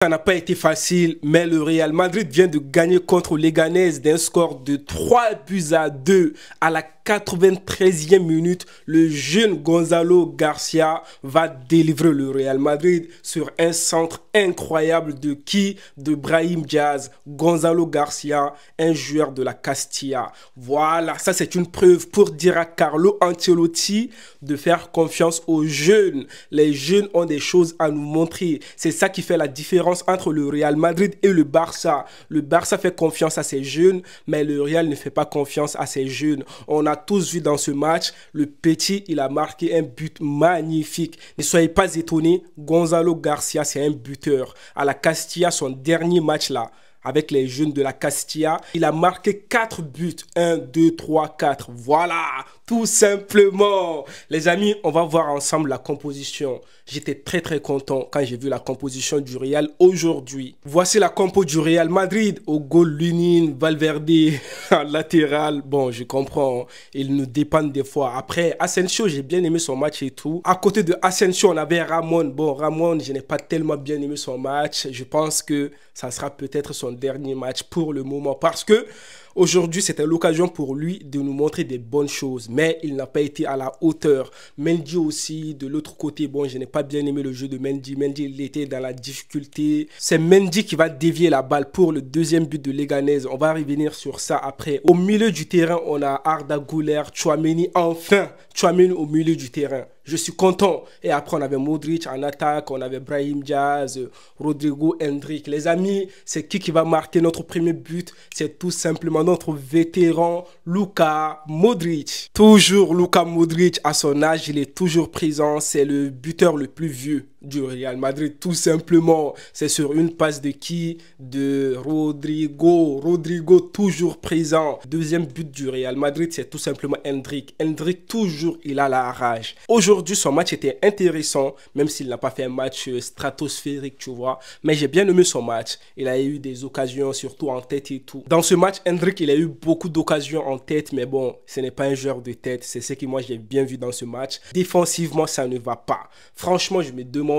Ça n'a pas été facile, mais le Real Madrid vient de gagner contre Leganés d'un score de 3 buts à 2 à la 93e minute. Le jeune Gonzalo Garcia va délivrer le Real Madrid sur un centre incroyable de qui? De Brahim Diaz. Gonzalo Garcia, un joueur de la Castilla. Voilà, ça c'est une preuve pour dire à Carlo Ancelotti de faire confiance aux jeunes. Les jeunes ont des choses à nous montrer. C'est ça qui fait la différence entre le Real Madrid et le Barça. Le Barça fait confiance à ses jeunes, mais le Real ne fait pas confiance à ses jeunes. On a tous vu dans ce match, le petit, il a marqué un but magnifique. Ne soyez pas étonnés, Gonzalo Garcia, c'est un buteur. À la Castilla, son dernier match là, avec les jeunes de la Castilla, il a marqué 4 buts. 1, 2, 3, 4. Voilà, tout simplement. Les amis, on va voir ensemble la composition. J'étais très content quand j'ai vu la composition du Real aujourd'hui. Voici la compo du Real Madrid. Au goal, Lunin, Valverde, en latéral. Bon, je comprends, ils nous dépendent des fois. Après, Asensio, j'ai bien aimé son match et tout. À côté de Asensio, on avait Ramon. Bon, Ramon, je n'ai pas tellement bien aimé son match. Je pense que ça sera peut-être son dernier match pour le moment parce que aujourd'hui, c'était l'occasion pour lui de nous montrer des bonnes choses, mais il n'a pas été à la hauteur. Mendy aussi, de l'autre côté, bon, je n'ai pas bien aimé le jeu de Mendy. Mendy, il était dans la difficulté. C'est Mendy qui va dévier la balle pour le deuxième but de Leganés. On va revenir sur ça après. Au milieu du terrain, on a Arda Güler, Tchouaméni, enfin, Tchouaméni au milieu du terrain. Je suis content. Et après, on avait Modric en attaque, on avait Brahim Diaz, Rodrigo, Hendrick. Les amis, c'est qui va marquer notre premier but? C'est tout simplement notre vétéran Luka Modric. Toujours Luka Modric, à son âge, il est toujours présent. C'est le buteur le plus vieux du Real Madrid, tout simplement. C'est sur une passe de qui? De Rodrigo. Rodrigo, toujours présent. Deuxième but du Real Madrid, c'est tout simplement Hendrick. Hendrick, toujours, il a la rage. Aujourd'hui, son match était intéressant, même s'il n'a pas fait un match stratosphérique, tu vois. Mais j'ai bien aimé son match. Il a eu des occasions, surtout en tête et tout. Dans ce match, Hendrick, il a eu beaucoup d'occasions en tête, mais bon, ce n'est pas un joueur de tête. C'est ce que moi, j'ai bien vu dans ce match. Défensivement, ça ne va pas. Franchement, je me demande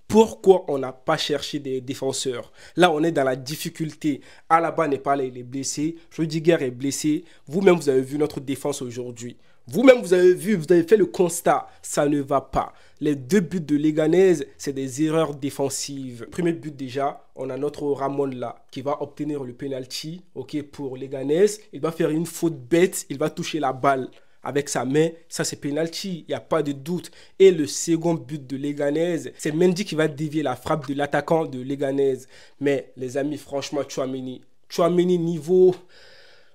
pourquoi on n'a pas cherché des défenseurs. Là, on est dans la difficulté. Alaba n'est pas là, il est blessé. Rudiger est blessé. Vous-même, vous avez vu notre défense aujourd'hui. Vous-même, vous avez vu, vous avez fait le constat. Ça ne va pas. Les deux buts de Leganés, c'est des erreurs défensives. Premier but déjà, on a notre Ramon là qui va obtenir le penalty, ok, pour Leganés. Il va faire une faute bête, il va toucher la balle avec sa main, ça c'est penalty, il n'y a pas de doute. Et le second but de Leganés, c'est Mendy qui va dévier la frappe de l'attaquant de Leganés. Mais les amis, franchement, Tchouaméni niveau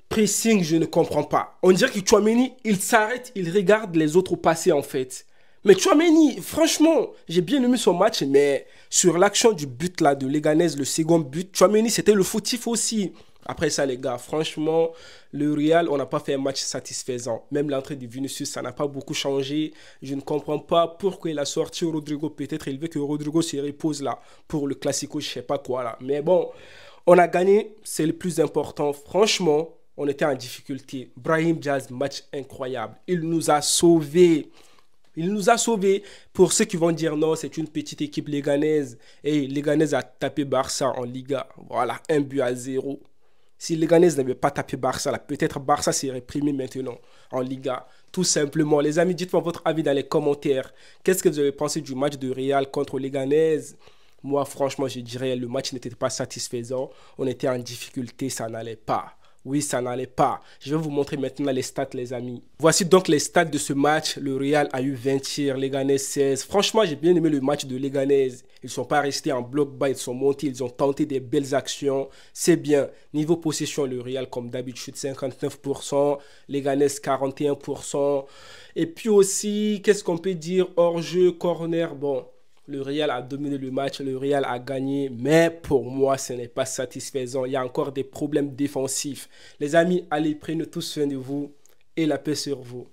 pressing, je ne comprends pas. On dirait que Tchouaméni, il s'arrête, il regarde les autres passer en fait. Mais Tchouaméni, franchement, j'ai bien aimé son match, mais sur l'action du but là de Leganés, le second but, Tchouaméni, c'était le fautif aussi. Après ça, les gars, franchement, le Real, on n'a pas fait un match satisfaisant. Même l'entrée de Vinicius, ça n'a pas beaucoup changé. Je ne comprends pas pourquoi il a sorti Rodrigo. Peut-être il veut que Rodrigo se repose là pour le Classico, je ne sais pas quoi là. Mais bon, on a gagné, c'est le plus important. Franchement, on était en difficulté. Brahim Diaz, match incroyable. Il nous a sauvés. Il nous a sauvés. Pour ceux qui vont dire non, c'est une petite équipe Leganés. Et Leganés a tapé Barça en Liga. Voilà, 1 but à 0. Si Leganés n'avait pas tapé Barça, peut-être Barça serait primé maintenant en Liga. Tout simplement. Les amis, dites-moi votre avis dans les commentaires. Qu'est-ce que vous avez pensé du match de Real contre Leganés? Moi, franchement, je dirais le match n'était pas satisfaisant. On était en difficulté, ça n'allait pas. Oui, ça n'allait pas. Je vais vous montrer maintenant les stats, les amis. Voici donc les stats de ce match. Le Real a eu 20 tirs, Leganés 16. Franchement, j'ai bien aimé le match de Leganés. Ils ne sont pas restés en bloc bas, ils sont montés, ils ont tenté des belles actions. C'est bien. Niveau possession, le Real, comme d'habitude, 59%. Leganés, 41%. Et puis aussi, qu'est-ce qu'on peut dire? Hors-jeu, corner, bon. Le Real a dominé le match, le Real a gagné, mais pour moi, ce n'est pas satisfaisant. Il y a encore des problèmes défensifs. Les amis, allez, prenez tous soin de vous et la paix sur vous.